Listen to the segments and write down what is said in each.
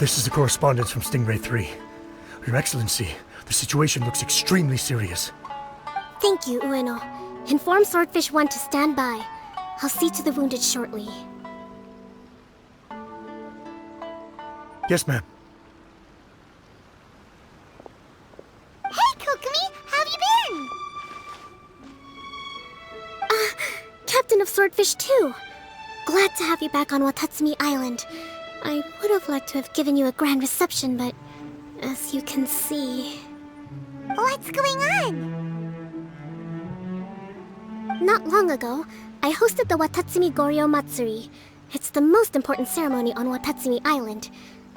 This is the correspondence from Stingray III. Your Excellency, the situation looks extremely serious. Thank you, Ueno. Inform Swordfish I to stand by. I'll see to the wounded shortly. Yes, ma'am. Hey, Kokomi! How have you been? Captain of Swordfish II. Glad to have you back on Watatsumi Island. I would have liked to have given you a grand reception, but as you can see... What's going on? Not long ago, I hosted the Watatsumi Goryou Matsuri. It's the most important ceremony on Watatsumi Island.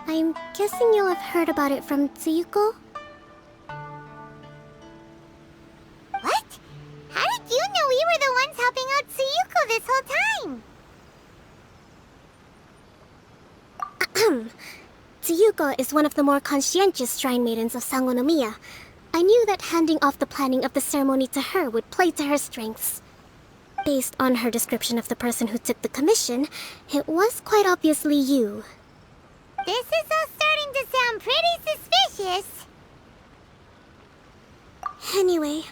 I'm guessing you'll have heard about it from Tsuyuko? What? How did you know we were the ones helping out Tsuyuko this whole time? Tsuyuko is one of the more conscientious shrine maidens of Sangonomiya. I knew that handing off the planning of the ceremony to her would play to her strengths. Based on her description of the person who took the commission, it was quite obviously you. This is all starting to sound pretty suspicious. Anyway,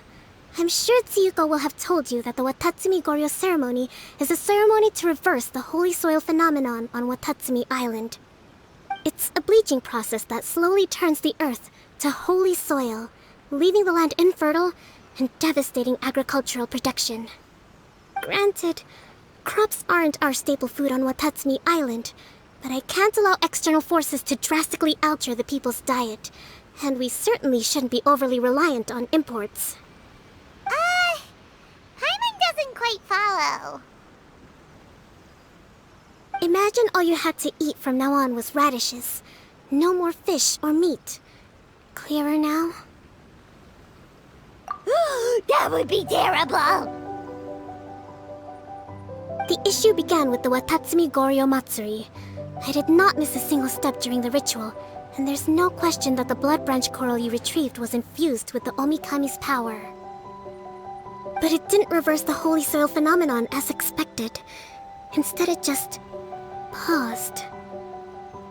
I'm sure Tsuyuko will have told you that the Watatsumi Goryou ceremony is a ceremony to reverse the holy soil phenomenon on Watatsumi Island. It's a bleaching process that slowly turns the earth to holy soil, leaving the land infertile and devastating agricultural production. Granted, crops aren't our staple food on Watatsumi Island, but I can't allow external forces to drastically alter the people's diet, and we certainly shouldn't be overly reliant on imports. Paimon doesn't quite follow. Imagine all you had to eat from now on was radishes. No more fish or meat. Clearer now? That would be terrible! The issue began with the Watatsumi Goryou Matsuri. I did not miss a single step during the ritual, and there's no question that the Bloodbranch Coral you retrieved was infused with the Omikami's power. But it didn't reverse the holy soil phenomenon as expected. Instead, it just... paused.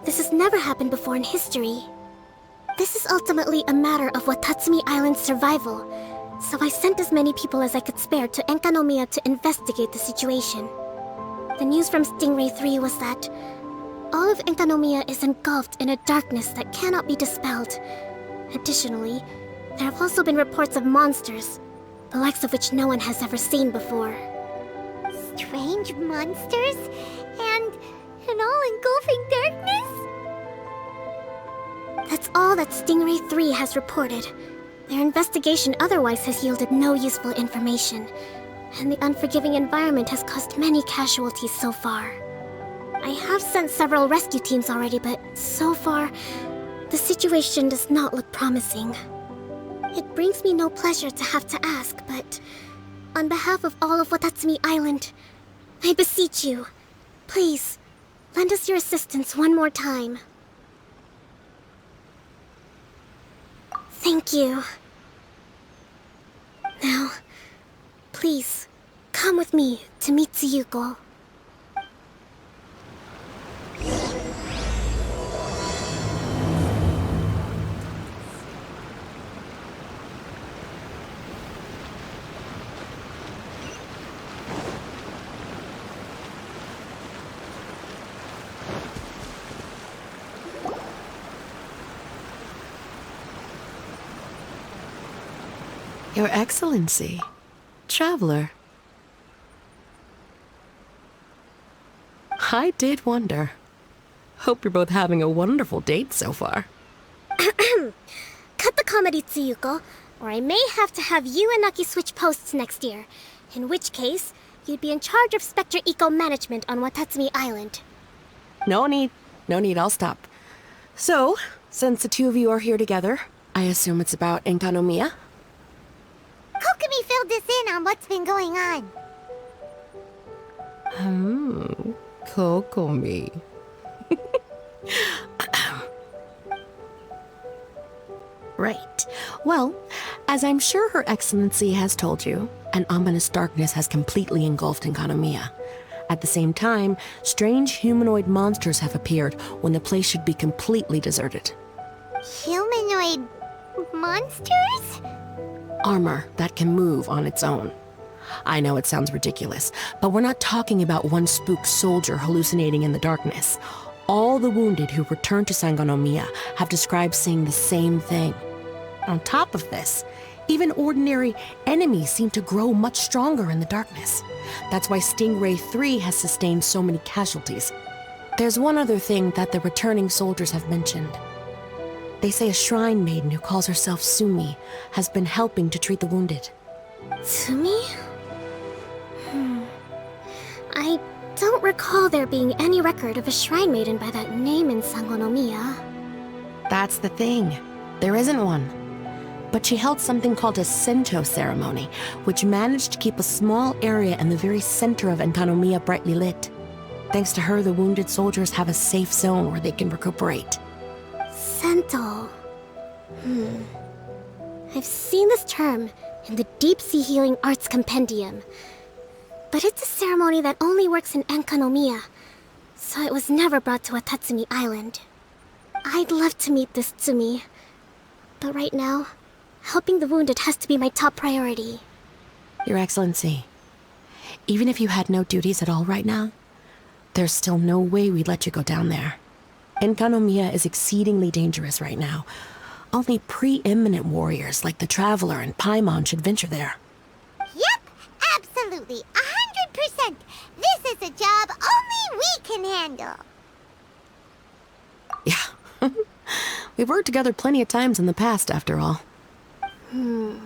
This has never happened before in history. This is ultimately a matter of Watatsumi Island's survival, so I sent as many people as I could spare to Enkanomiya to investigate the situation. The news from Stingray III was that all of Enkanomiya is engulfed in a darkness that cannot be dispelled. Additionally, there have also been reports of monsters, the likes of which no one has ever seen before. Strange monsters? And an all-engulfing darkness? That's all that Stingray III has reported. Their investigation otherwise has yielded no useful information, and the unforgiving environment has caused many casualties so far. I have sent several rescue teams already, but so far, the situation does not look promising. It brings me no pleasure to have to ask, but on behalf of all of Watatsumi Island, I beseech you, please, lend us your assistance one more time. Thank you. Now, please, come with me to meet Tsuyuko. Your Excellency, Traveler. I did wonder. Hope you're both having a wonderful date so far. Cut the comedy, Tsuyuko, or I may have to have you and Naki switch posts next year. In which case, you'd be in charge of Spectre Eco Management on Watatsumi Island. No need, I'll stop. So, since the two of you are here together, I assume it's about Enkanomiya? Kokomi filled us in on what's been going on. Kokomi. Right. Well, as I'm sure Her Excellency has told you, an ominous darkness has completely engulfed Enkanomiya. At the same time, strange humanoid monsters have appeared when the place should be completely deserted. Humanoid monsters? Armor that can move on its own. I know it sounds ridiculous, but we're not talking about one spook soldier hallucinating in the darkness. All the wounded who return to Sangonomiya have described seeing the same thing. On top of this, even ordinary enemies seem to grow much stronger in the darkness. That's why Stingray III has sustained so many casualties. There's one other thing that the returning soldiers have mentioned. They say a shrine maiden who calls herself Sumi has been helping to treat the wounded. Tsumi? I don't recall there being any record of a shrine maiden by that name in Sangonomiya. That's the thing. There isn't one. But she held something called a Sentou ceremony, which managed to keep a small area in the very center of Enkanomiya brightly lit. Thanks to her, the wounded soldiers have a safe zone where they can recuperate. Sentou. I've seen this term in the Deep Sea Healing Arts Compendium. But it's a ceremony that only works in Enkanomiya, so it was never brought to Watatsumi Island. I'd love to meet this Tsumi, but right now, helping the wounded has to be my top priority. Your Excellency, even if you had no duties at all right now, there's still no way we'd let you go down there. Enkanomiya is exceedingly dangerous right now. Only preeminent warriors like the Traveler and Paimon should venture there. Yep, absolutely, 100%. This is a job only we can handle. Yeah. We've worked together plenty of times in the past, after all. Do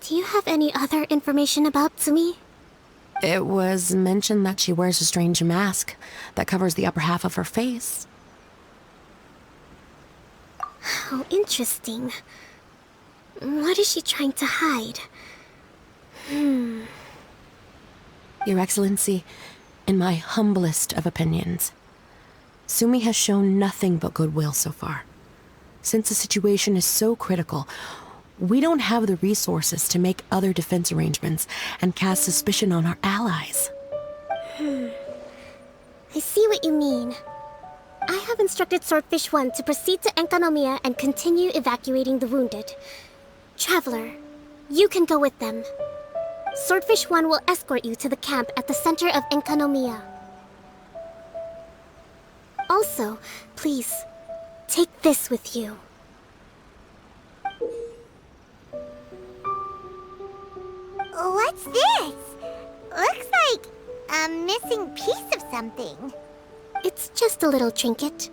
you have any other information about Tsumi? It was mentioned that she wears a strange mask that covers the upper half of her face. How interesting. What is she trying to hide? Your Excellency, in my humblest of opinions, Sumi has shown nothing but goodwill so far. Since the situation is so critical, we don't have the resources to make other defense arrangements and cast suspicion on our allies. I see what you mean. I have instructed Swordfish I to proceed to Enkanomiya and continue evacuating the wounded. Traveler, you can go with them. Swordfish I will escort you to the camp at the center of Enkanomiya. Also, please, take this with you. What's this? Looks like a missing piece of something. It's just a little trinket.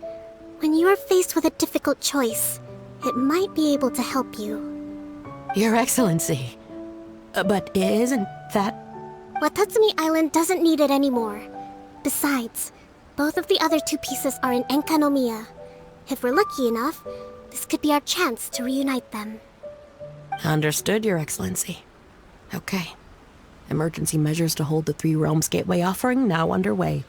When you are faced with a difficult choice, it might be able to help you. Your Excellency. But isn't that... Watatsumi Island doesn't need it anymore. Besides, both of the other two pieces are in Enkanomiya. If we're lucky enough, this could be our chance to reunite them. Understood, Your Excellency. Okay. Emergency measures to hold the Three Realms Gateway offering now underway.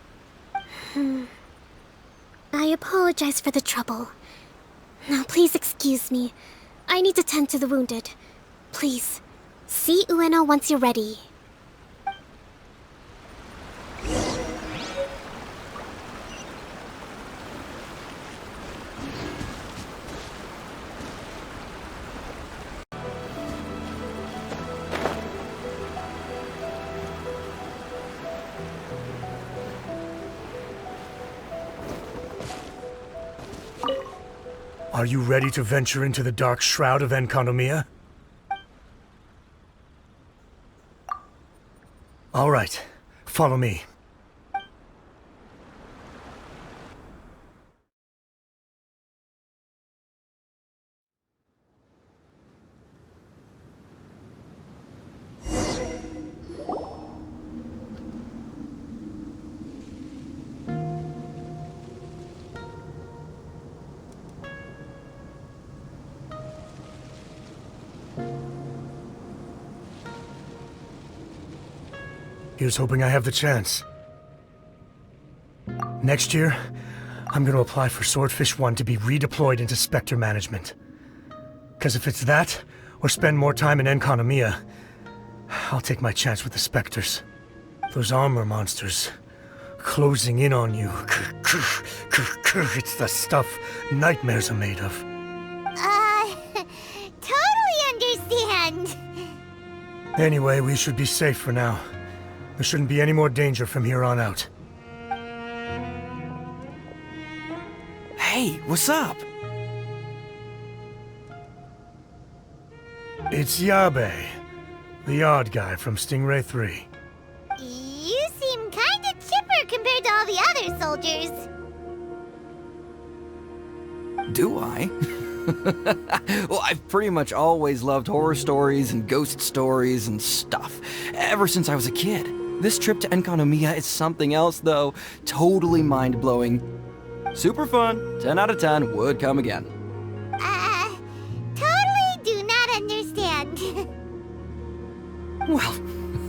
I apologize for the trouble. Now please excuse me. I need to tend to the wounded. Please, see Ueno once you're ready. Are you ready to venture into the dark shroud of Enkanomiya? All right, follow me. Here's hoping I have the chance. Next year, I'm gonna apply for Swordfish I to be redeployed into Spectre management. Because if it's that, or spend more time in Enkanomiya, I'll take my chance with the Spectres. Those armor monsters closing in on you. It's the stuff nightmares are made of. Totally understand. Anyway, we should be safe for now. There shouldn't be any more danger from here on out. Hey, what's up? It's Yabe, the odd guy from Stingray III. You seem kinda chipper compared to all the other soldiers. Do I? Well, I've pretty much always loved horror stories and ghost stories and stuff, ever since I was a kid. This trip to Enkanomiya is something else, though. Totally mind-blowing. Super fun. 10 out of 10 would come again. Totally do not understand. Well,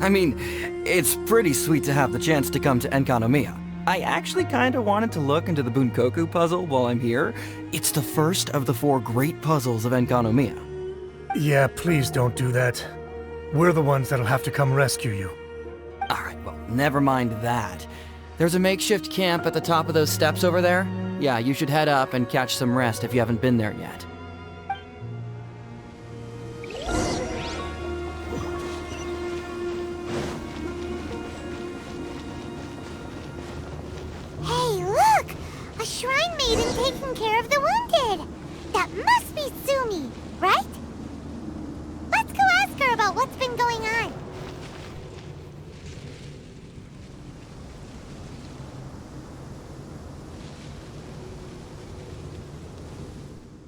I mean, it's pretty sweet to have the chance to come to Enkanomiya. I actually kinda wanted to look into the Bunkoku puzzle while I'm here. It's the first of the 4 great puzzles of Enkanomiya. Yeah, please don't do that. We're the ones that'll have to come rescue you. Alright, well, never mind that. There's a makeshift camp at the top of those steps over there. Yeah, you should head up and catch some rest if you haven't been there yet. Hey, look! A shrine maiden taking care of the wounded! That must be Sumi, right? Let's go ask her about what's been going on.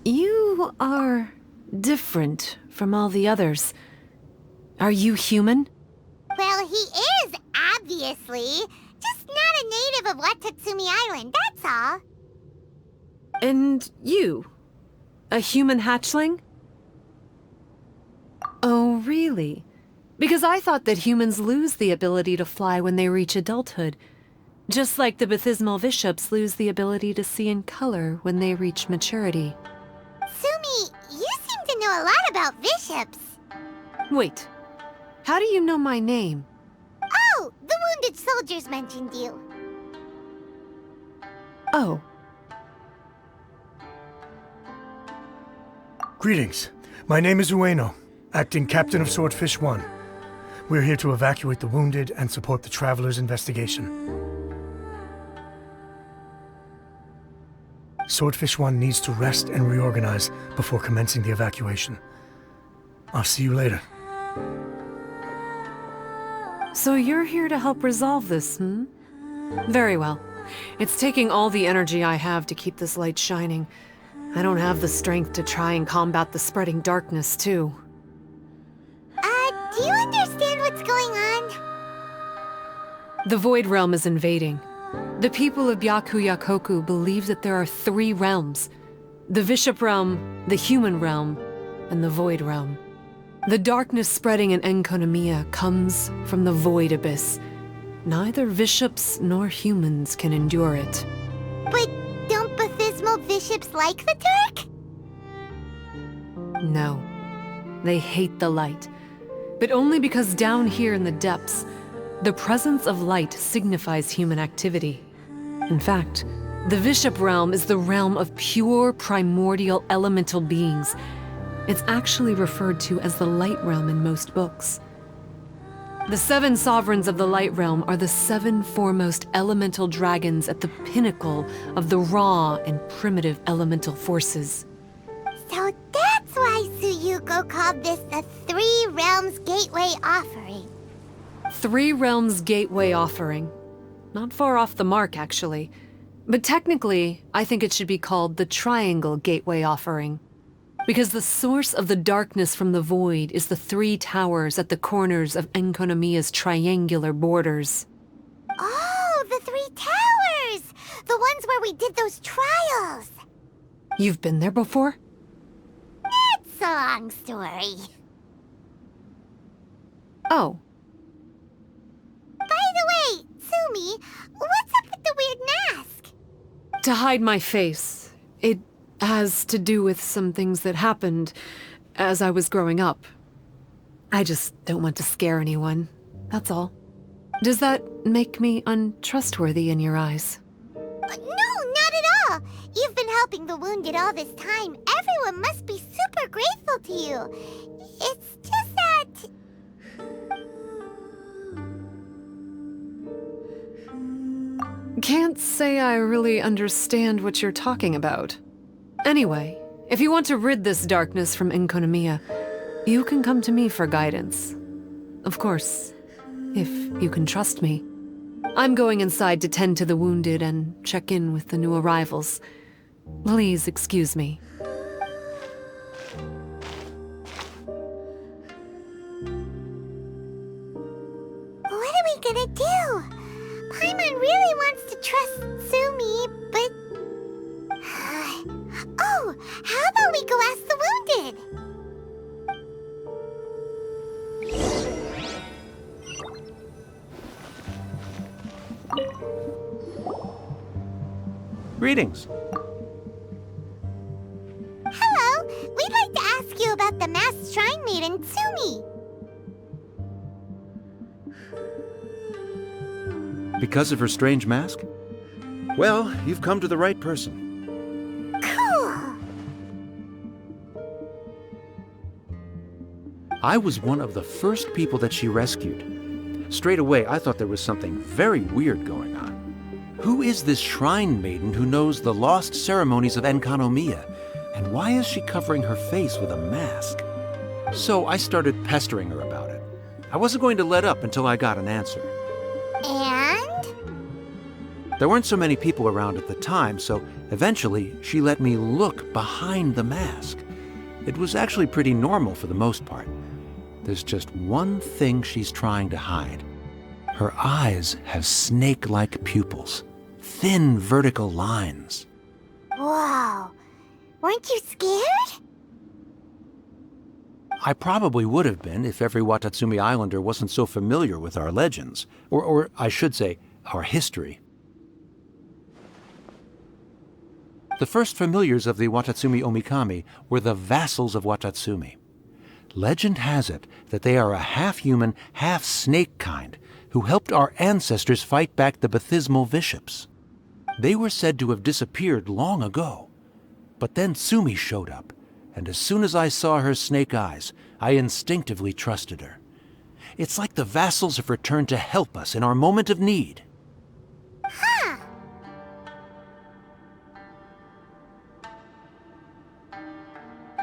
You are different from all the others. Are you human? Well, he is, obviously. Just not a native of Watatsumi Island, that's all. And you? A human hatchling? Oh, really? Because I thought that humans lose the ability to fly when they reach adulthood. Just like the baptismal bishops lose the ability to see in color when they reach maturity. Sumi, you seem to know a lot about bishops. Wait, how do you know my name? Oh, the wounded soldiers mentioned you. Oh, Greetings. My name is Ueno, acting captain of Swordfish I. We're here to evacuate the wounded and support the traveler's investigation. Swordfish I needs to rest and reorganize before commencing the evacuation. I'll see you later. so you're here to help resolve this, hmm? Very well. It's taking all the energy I have to keep this light shining. I don't have the strength to try and combat the spreading darkness, too. Do you understand what's going on? The Void Realm is invading. The people of Byakuya-koku believe that there are 3 realms. The Bishop Realm, the Human Realm, and the Void Realm. The darkness spreading in Enkanomiya comes from the Void Abyss. Neither bishops nor humans can endure it. But don't baptismal bishops like the dark? No. They hate the light. But only because down here in the depths, the presence of light signifies human activity. In fact, the Bishop Realm is the realm of pure primordial elemental beings. It's actually referred to as the Light Realm in most books. The 7 sovereigns of the Light Realm are the 7 foremost elemental dragons at the pinnacle of the raw and primitive elemental forces. So that's why Suyuko called this the 3 Realms Gateway Offering. 3 Realms Gateway Offering. Not far off the mark, actually. But technically, I think it should be called the Triangle Gateway Offering. Because the source of the darkness from the void is the 3 towers at the corners of Enkanomiya's triangular borders. Oh, the 3 towers! The ones where we did those trials! You've been there before? It's a long story. Oh. By the way, Sumi, what's up with the weird mask? To hide my face. It has to do with some things that happened as I was growing up. I just don't want to scare anyone. That's all. Does that make me untrustworthy in your eyes? No, not at all. You've been helping the wounded all this time. Everyone must be super grateful to you. It's just that... Can't say I really understand what you're talking about. Anyway, if you want to rid this darkness from Enkanomiya, you can come to me for guidance. Of course, if you can trust me. I'm going inside to tend to the wounded and check in with the new arrivals. Please excuse me. What are we gonna do? Paimon really wants to trust Sumi, but... Oh, how about we go ask the wounded? Greetings. Hello, we'd like to ask you about the masked shrine maiden, Sumi. Because of her strange mask? Well, you've come to the right person. Cool. I was one of the first people that she rescued. Straight away, I thought there was something very weird going on. Who is this shrine maiden who knows the lost ceremonies of Enkanomiya? And why is she covering her face with a mask? So I started pestering her about it. I wasn't going to let up until I got an answer. And? There weren't so many people around at the time, so eventually she let me look behind the mask. It was actually pretty normal for the most part. There's just one thing she's trying to hide. Her eyes have snake-like pupils, thin vertical lines. Whoa. Weren't you scared? I probably would have been if every Watatsumi Islander wasn't so familiar with our legends, or I should say, our history. The first familiars of the Watatsumi Omikami were the vassals of Watatsumi. Legend has it that they are a half-human, half-snake kind who helped our ancestors fight back the Bathismal Bishops. They were said to have disappeared long ago. But then Sumi showed up, and as soon as I saw her snake eyes, I instinctively trusted her. It's like the vassals have returned to help us in our moment of need. Huh.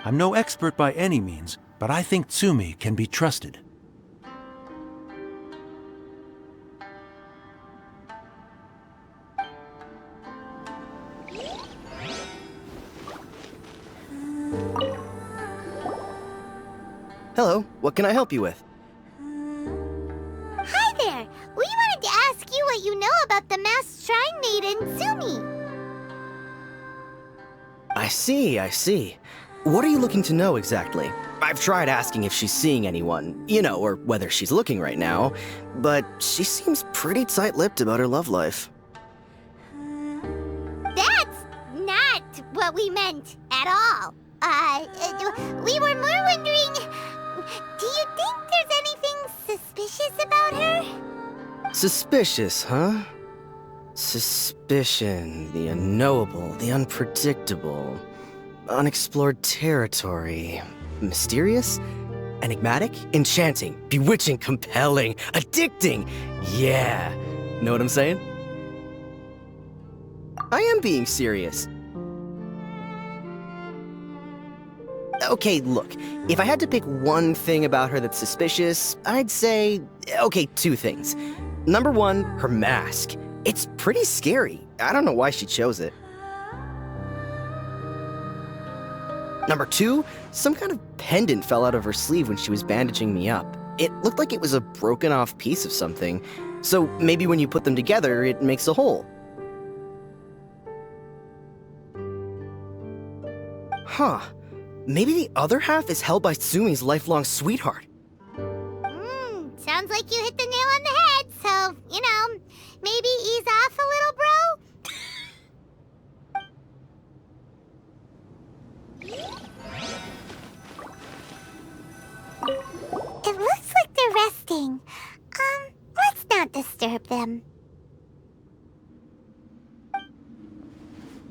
I'm no expert by any means, but I think Sumi can be trusted. Hello, what can I help you with? Hi there. We wanted to ask you what you know about the masked shrine maiden, Sumi. I see. What are you looking to know exactly? I've tried asking if she's seeing anyone, or whether she's looking right now, but she seems pretty tight-lipped about her love life. That's not what we meant at all. We were more wondering, do you think there's anything suspicious about her? Suspicious, huh? Suspicion, the unknowable, the unpredictable, unexplored territory. Mysterious? Enigmatic? Enchanting? Bewitching? Compelling? Addicting? Yeah. Know what I'm saying? I am being serious. Okay, look. If I had to pick one thing about her that's suspicious, I'd say, two things. Number one, her mask. It's pretty scary. I don't know why she chose it. Number two, some kind of pendant fell out of her sleeve when she was bandaging me up. It looked like it was a broken off piece of something. So maybe when you put them together, it makes a whole. Huh. Maybe the other half is held by Sumi's lifelong sweetheart. Sounds like you hit the nail on the head, so, maybe ease off a little, bro? It looks like they're resting. Let's not disturb disturb them.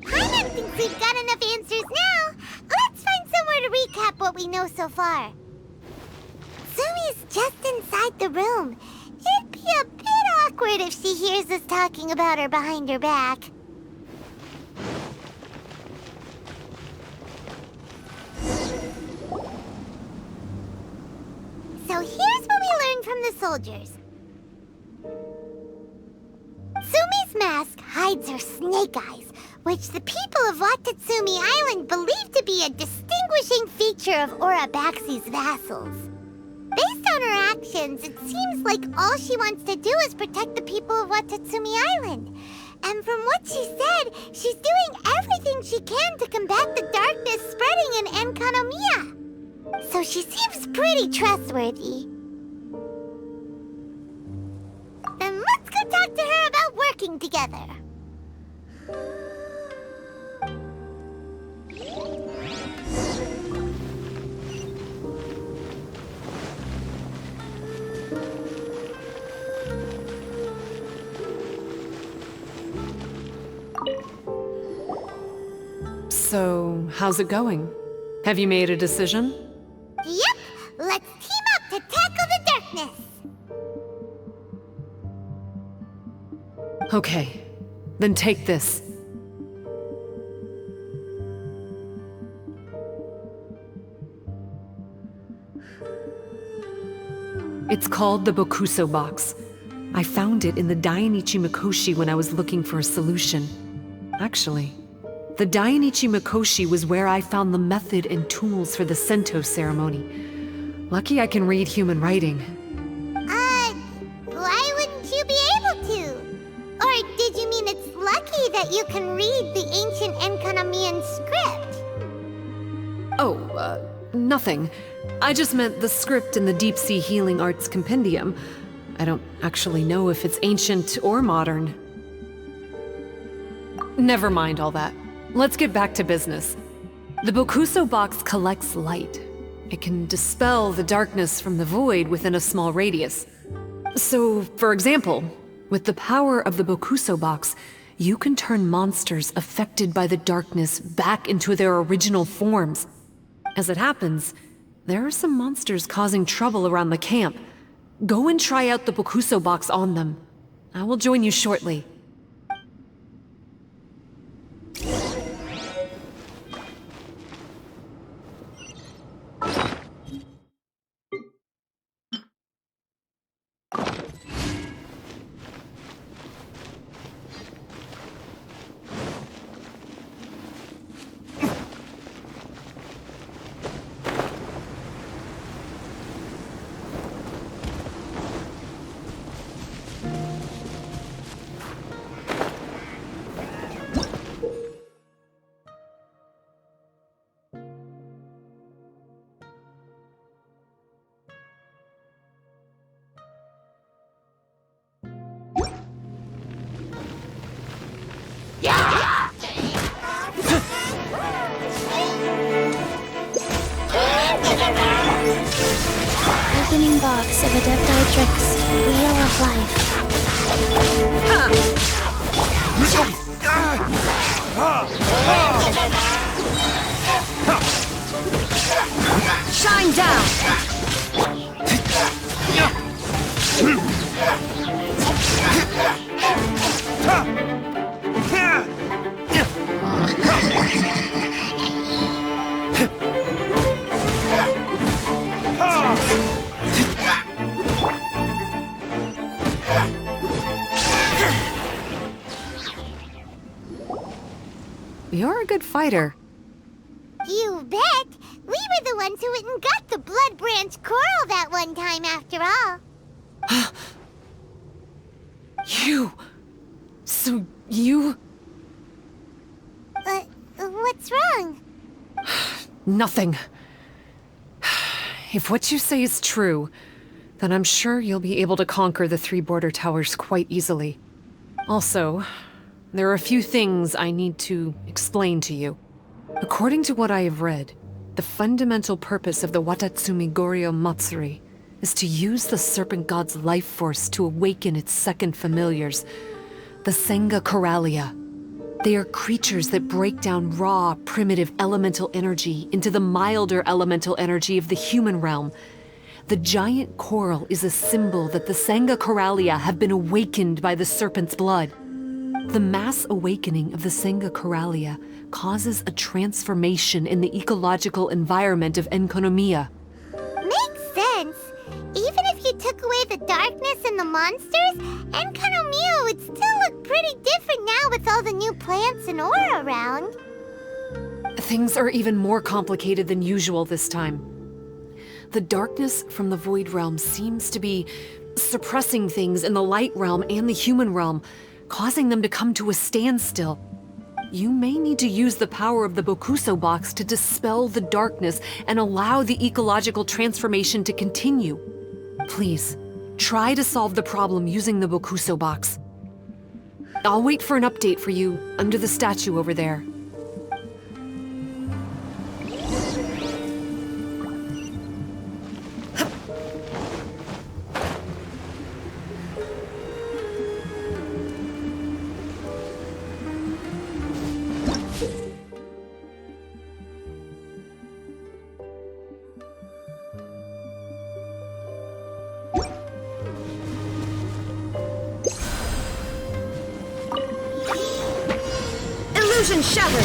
Paimon thinks we've got enough answers now. Let's find somewhere to recap what we know so far. Sumi's just inside the room. It'd be a bit awkward if she hears us talking about her behind her back. So here's what we learned from the soldiers. Sumi's mask hides her snake eyes, which the people of Watatsumi Island believe to be a distinguishing feature of Urabaxi's vassals. Based on her actions, it seems like all she wants to do is protect the people of Watatsumi Island. And from what she said, she's doing everything she can to combat the darkness spreading in Enkanomiya. So she seems pretty trustworthy. Then let's go talk to her about working together. So, how's it going? Have you made a decision? Yep, let's team up to tackle the darkness. Okay, then take this. It's called the Bokuso box. I found it in the Dainichi Mikoshi when I was looking for a solution. Actually, the Dainichi Mikoshi was where I found the method and tools for the Sentou ceremony. Lucky I can read human writing. Why wouldn't you be able to? Or did you mean it's lucky that you can read the ancient Enkanomiyan script? Oh, nothing. I just meant the script in the Deep Sea Healing Arts Compendium. I don't actually know if it's ancient or modern. Never mind all that. Let's get back to business. The Bokuso box collects light. It can dispel the darkness from the void within a small radius. So, for example, with the power of the Bokuso box, you can turn monsters affected by the darkness back into their original forms. As it happens, there are some monsters causing trouble around the camp. Go and try out the Bokuso box on them. I will join you shortly. Opening box of Adepti Tricks, Wheel of Life. Shine down! You're a good fighter. You bet! We were the ones who went and got the Bloodbranch Coral that one time after all. You... So you... What's wrong? Nothing. If what you say is true, then I'm sure you'll be able to conquer the 3 border towers quite easily. Also, there are a few things I need to explain to you. According to what I have read, the fundamental purpose of the Watatsumi Goryou Matsuri is to use the Serpent God's life force to awaken its second familiars, the Sangonomiya. They are creatures that break down raw, primitive elemental energy into the milder elemental energy of the human realm. The giant coral is a symbol that the Sangonomiya have been awakened by the serpent's blood. The mass awakening of the Sangonomiya causes a transformation in the ecological environment of Enkanomiya. Makes sense. Even if you took away the darkness and the monsters, Enkanomiya would still look pretty different now with all the new plants and aura around. Things are even more complicated than usual this time. The darkness from the Void Realm seems to be suppressing things in the Light Realm and the Human Realm, causing them to come to a standstill. You may need to use the power of the Bokuso box to dispel the darkness and allow the ecological transformation to continue. Please, try to solve the problem using the Bokuso box. I'll wait for an update for you under the statue over there. Illusion shattered!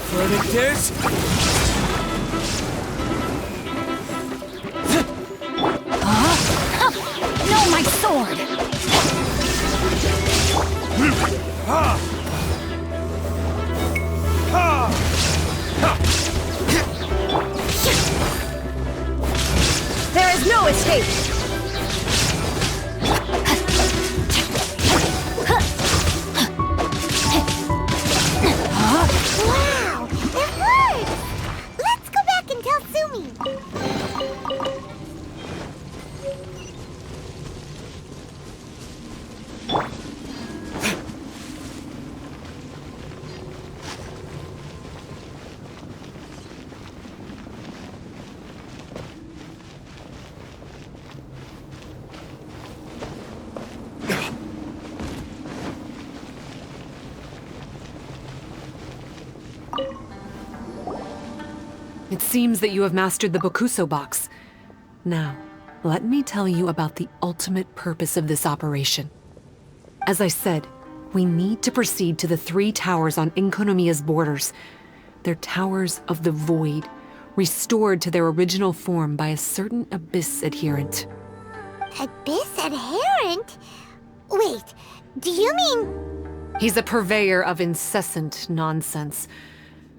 Verdict is... No, my sword! There is no escape! Wow, it hurts! Let's go back and tell Sumi. It seems that you have mastered the Bokuso box. Now, let me tell you about the ultimate purpose of this operation. As I said, we need to proceed to the 3 towers on Enkanomiya's borders. They're towers of the void, restored to their original form by a certain Abyss adherent. Abyss adherent? Wait, do you mean... He's a purveyor of incessant nonsense.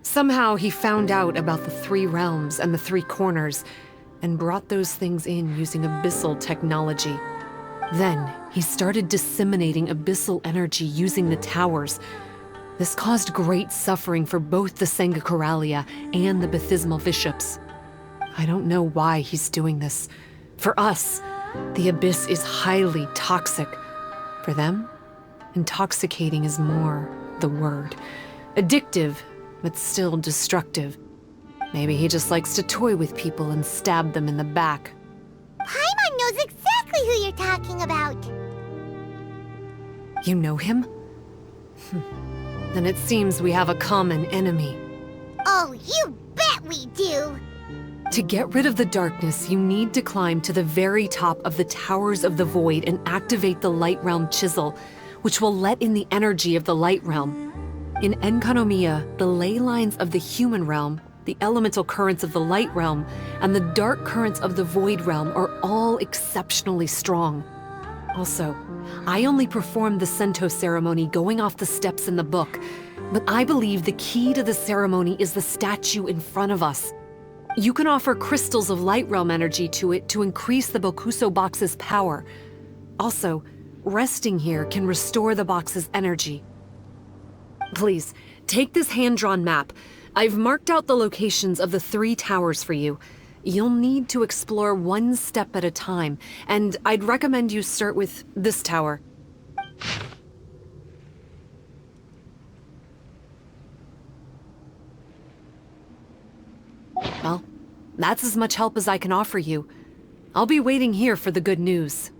Somehow he found out about the 3 realms and the 3 corners, and brought those things in using abyssal technology. Then, he started disseminating abyssal energy using the towers. This caused great suffering for both the Sangonomiya and the Baptismal Bishops. I don't know why he's doing this. For us, the Abyss is highly toxic. For them, intoxicating is more the word. Addictive, but still destructive. Maybe he just likes to toy with people and stab them in the back. Paimon knows exactly who you're talking about. You know him? Then it seems we have a common enemy. Oh, you bet we do! To get rid of the darkness, you need to climb to the very top of the Towers of the Void and activate the Light Realm Chisel, which will let in the energy of the Light Realm. In Enkanomiya, the ley lines of the human realm, the elemental currents of the Light Realm, and the dark currents of the Void Realm are all exceptionally strong. Also, I only performed the Sentou ceremony going off the steps in the book, but I believe the key to the ceremony is the statue in front of us. You can offer crystals of Light Realm energy to it to increase the Bokuso box's power. Also, resting here can restore the box's energy. Please, take this hand-drawn map. I've marked out the locations of the 3 towers for you. You'll need to explore one step at a time, and I'd recommend you start with this tower. That's as much help as I can offer you. I'll be waiting here for the good news.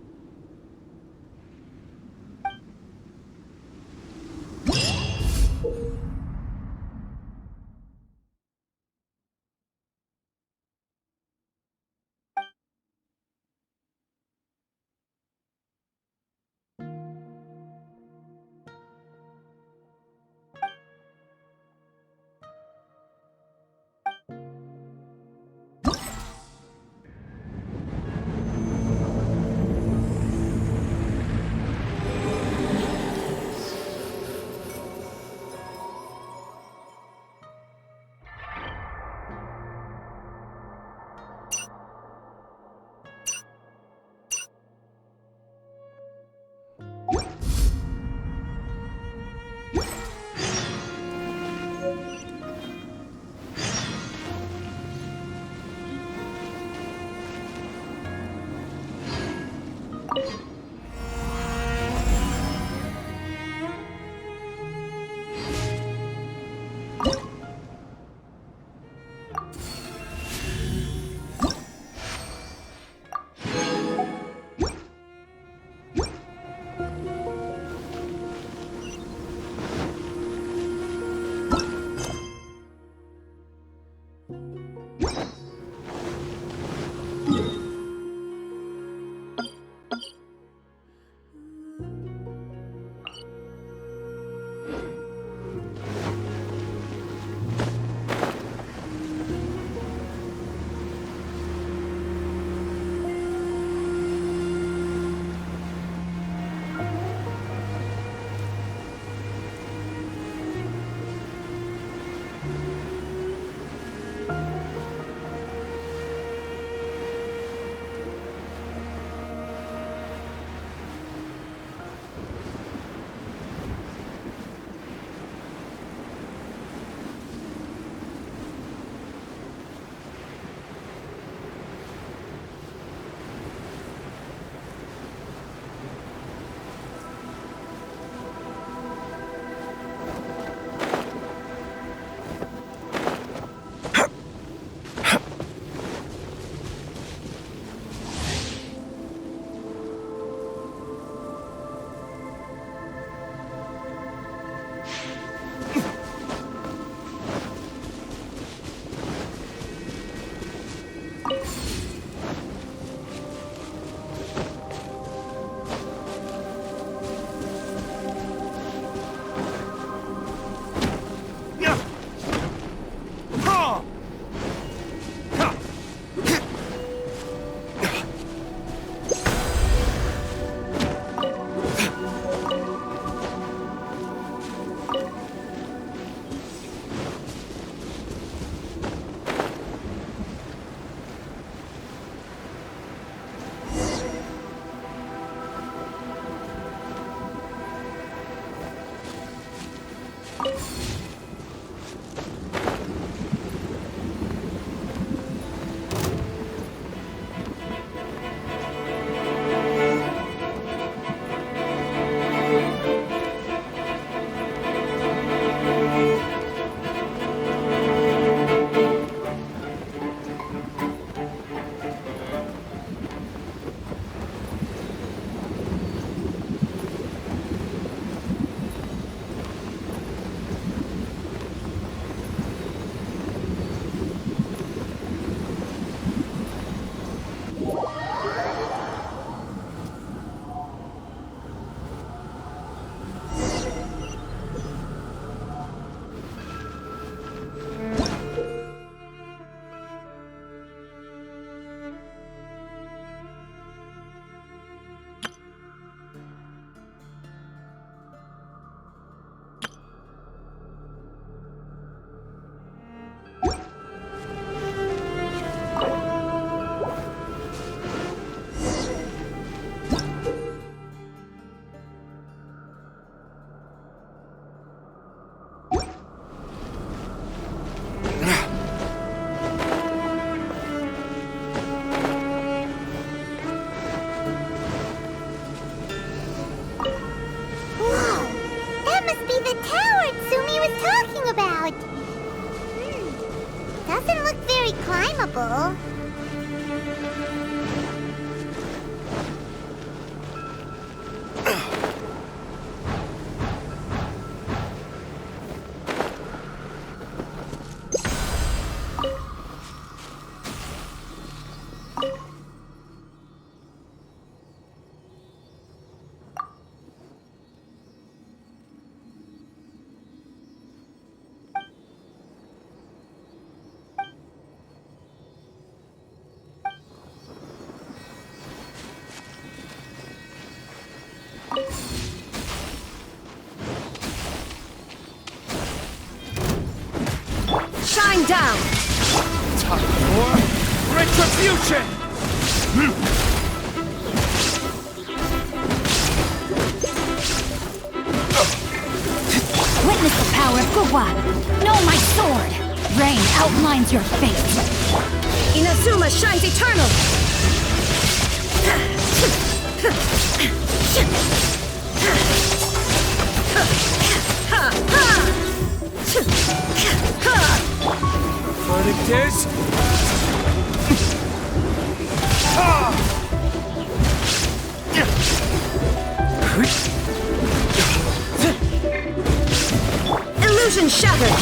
Shine down! Time for retribution! Witness the power of Gugwa! Know my sword! Rain outlines your fate! Inazuma shines eternal! Aphotic Dish! Illusion shattered!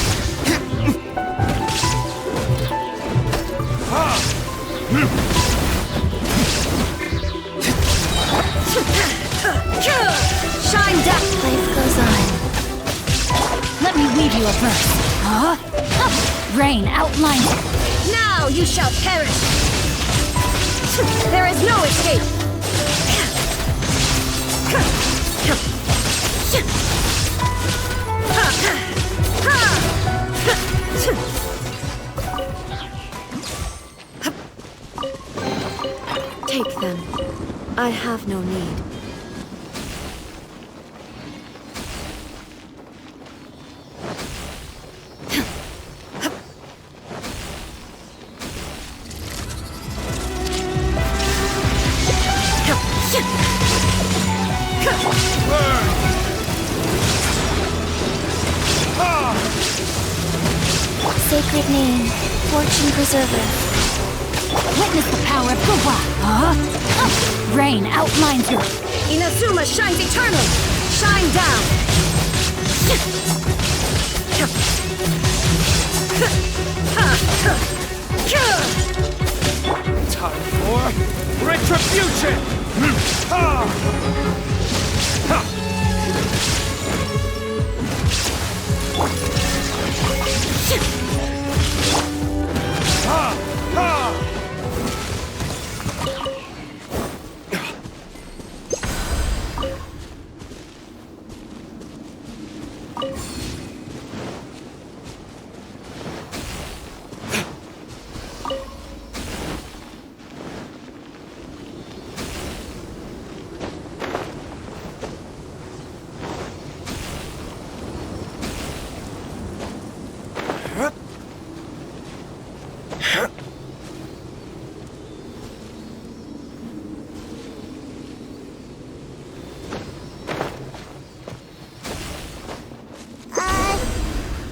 Shine down! Life goes on. Let me weave you a verse. Huh? Rain outlines it. Now you shall perish! There is no escape! Take them. I have no need. Sacred name, fortune preserver. Witness the power of Gugwa! Huh? Rain outlines your... Inazuma shines eternal! Shine down! Time for retribution!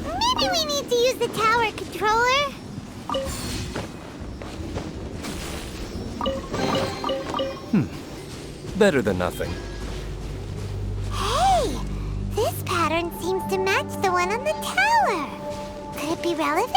Maybe we need to use the tower controller? Better than nothing. Hey! This pattern seems to match the one on the tower. Could it be relevant?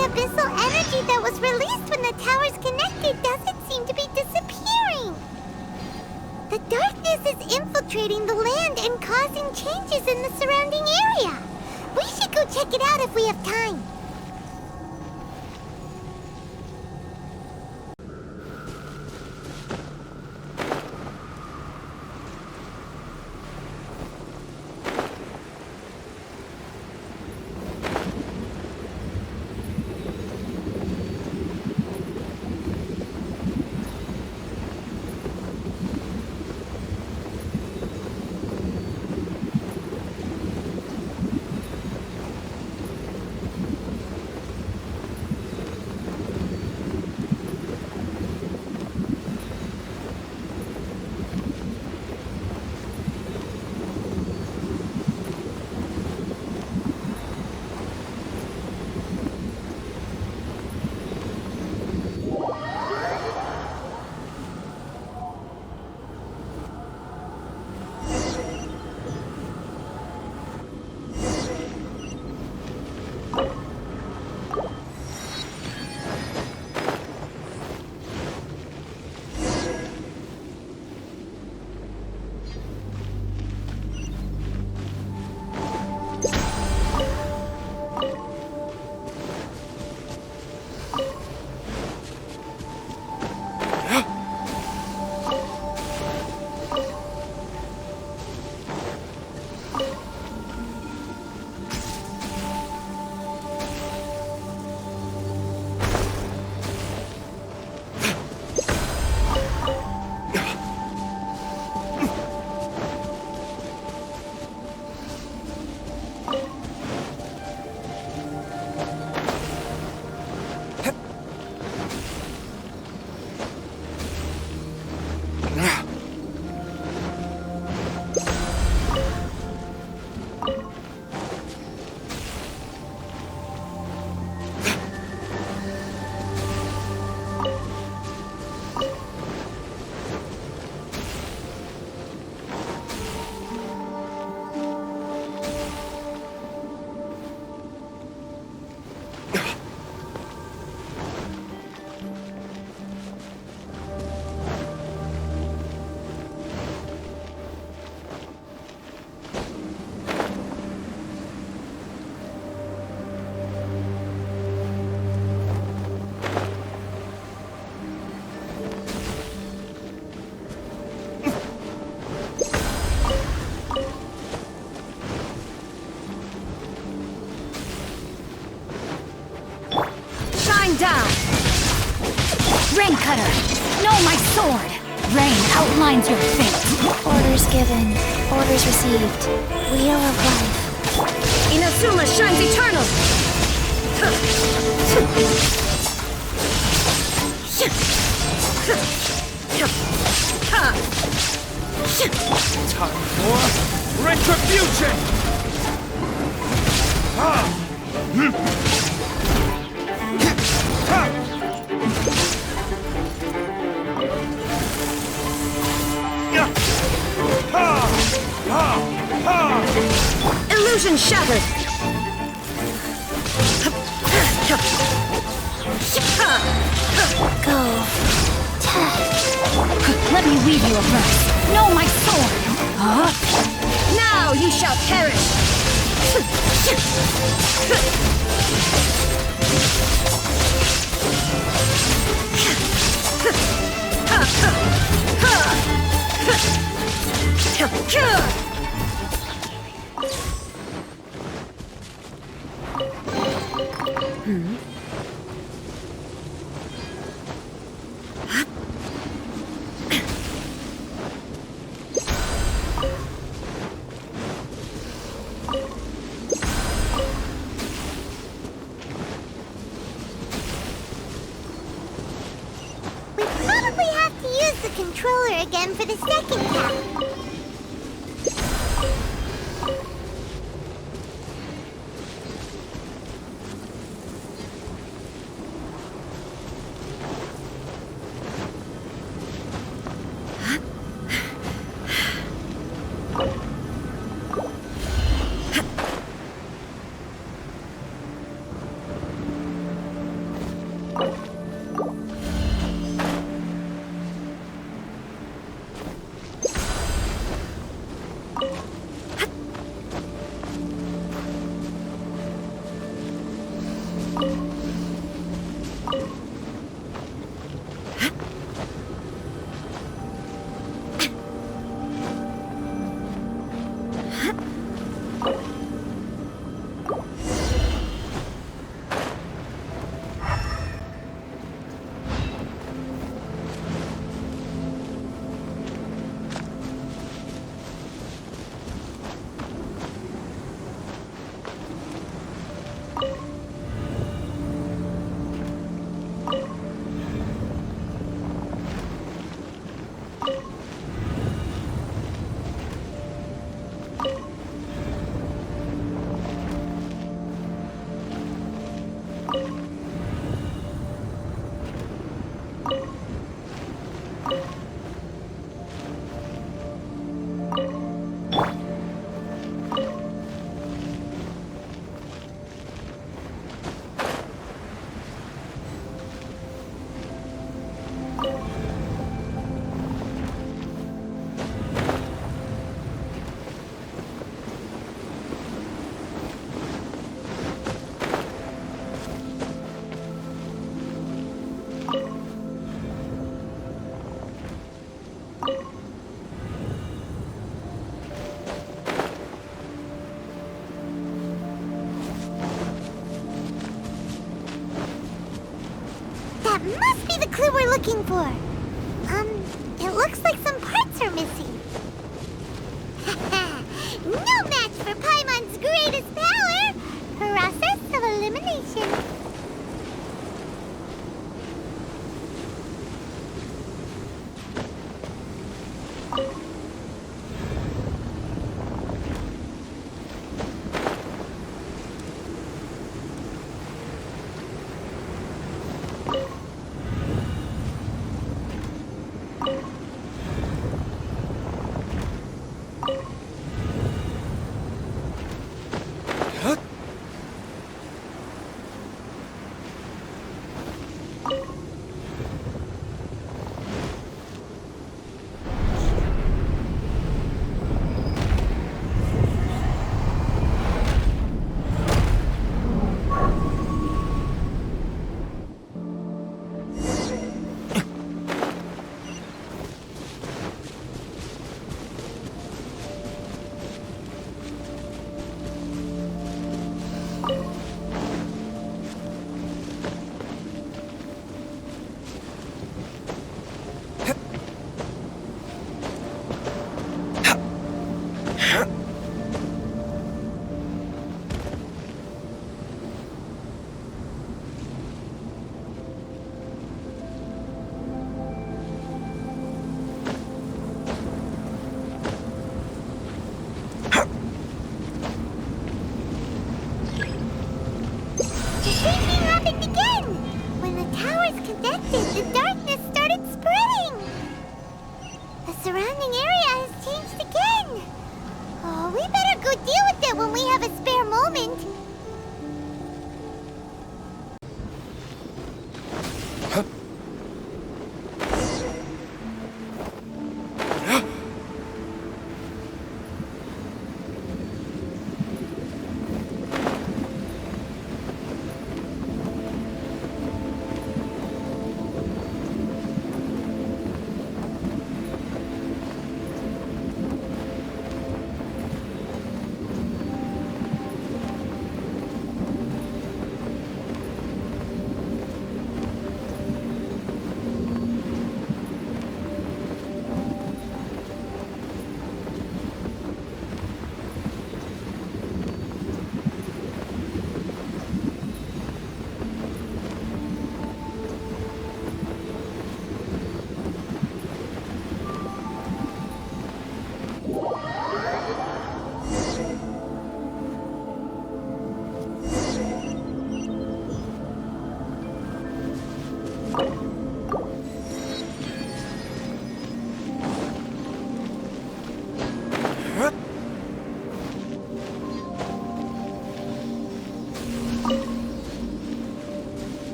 the abyssal energy that was released when the towers connected doesn't seem to be disappearing. The darkness is infiltrating the land and causing changes in the surrounding area. We should go check it out if we have time. Down! Rain Cutter! No, my sword! Rain outlines your fate! Orders given. Orders received. Wheel of life. Inazuma shines eternal! Time for retribution! Illusion shattered! Go. Let me weave you a verse. No, my sword! Now you shall perish! Controller again for the second time. That must be the clue we're looking for. It looks like some parts are missing. No match for Paimon's greatest power! Process of elimination.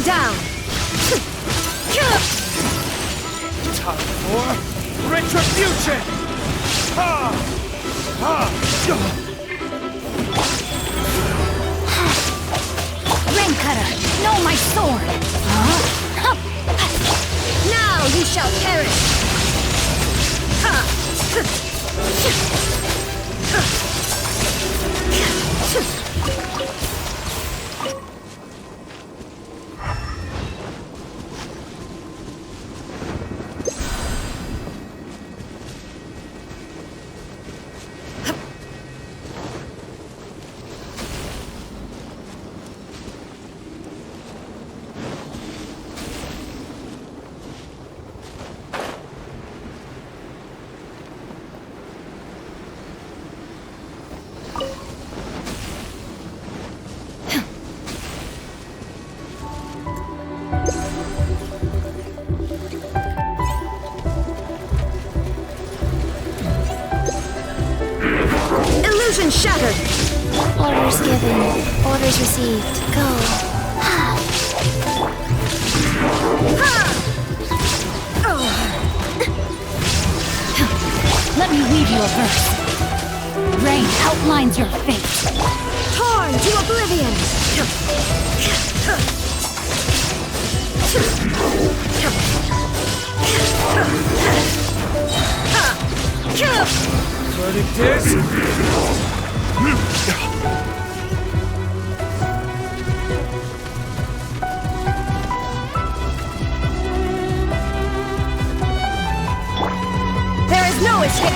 Down! Time for retribution! Ha! Ha! Rain Cutter, know my sword! Huh? Now you shall perish! Illusion shattered! Orders given. Orders received. Go. Let me weave you a verse. Rain outlines your fate. Torn to oblivion! Verdict is... There is no escape!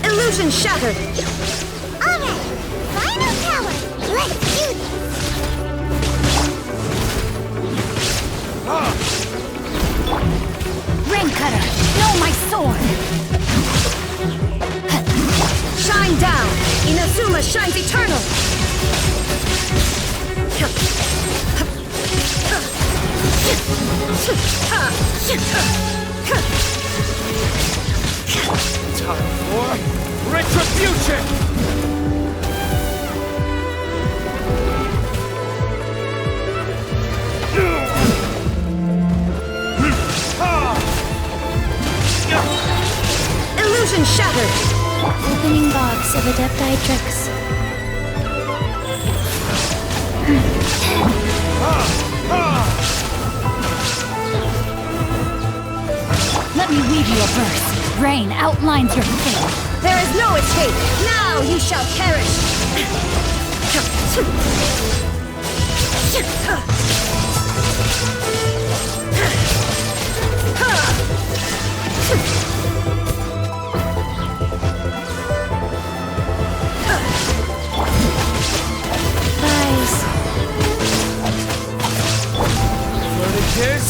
Illusion shattered! Alright, final power! Let's do this! Ring cutter! No, my sword! Shine down! Inazuma shines eternal! Time for retribution! Illusion shattered! Opening box of Adepti tricks. Let me weave you a verse. Rain outlines your fate. There is no escape. Now you shall perish. Nice. Flirting kiss?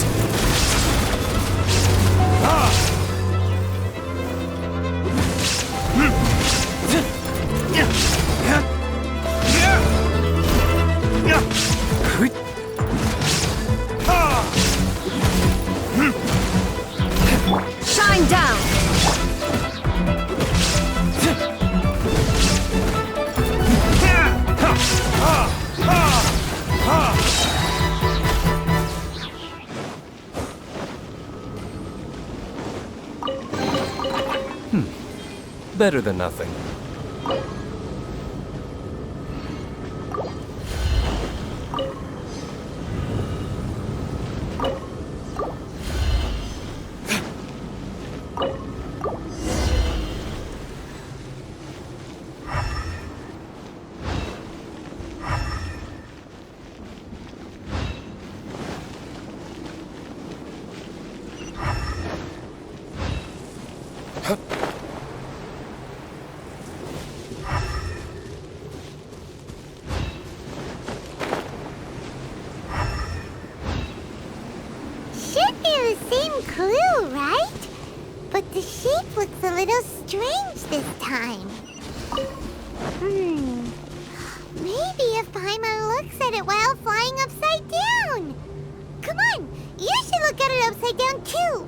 Shine down. Better than nothing. Should be the same clue, right? But the shape looks a little strange this time. Maybe if Paimon looks at it while flying upside down. Come on, you should look at it upside down too.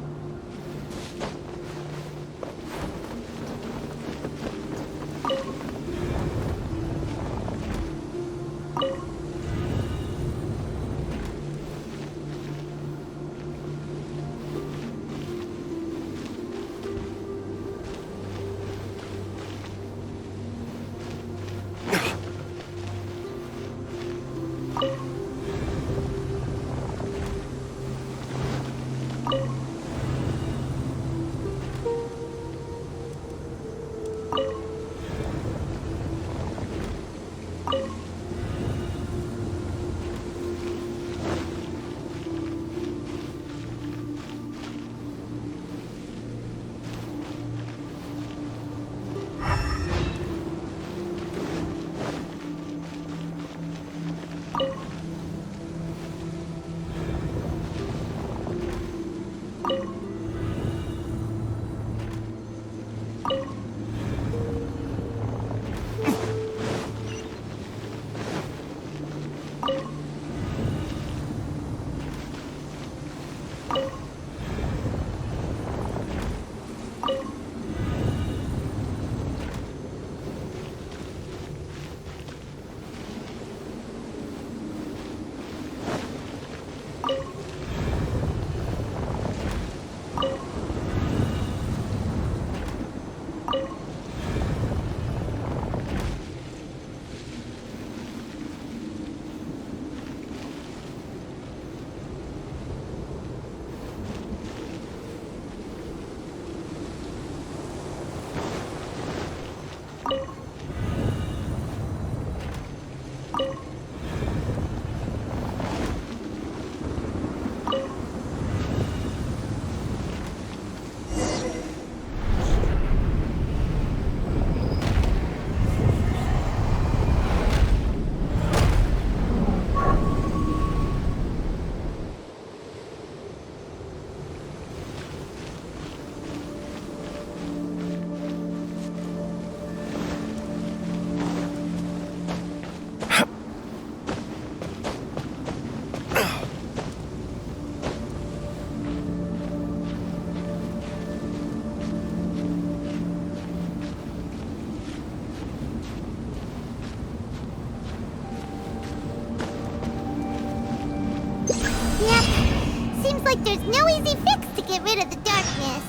like there's no easy fix to get rid of the darkness.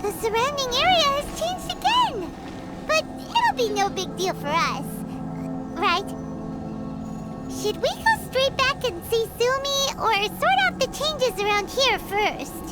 The surrounding area has changed again. But it'll be no big deal for us. Right? Should we go straight back and see Sumi, or sort out the changes around here first?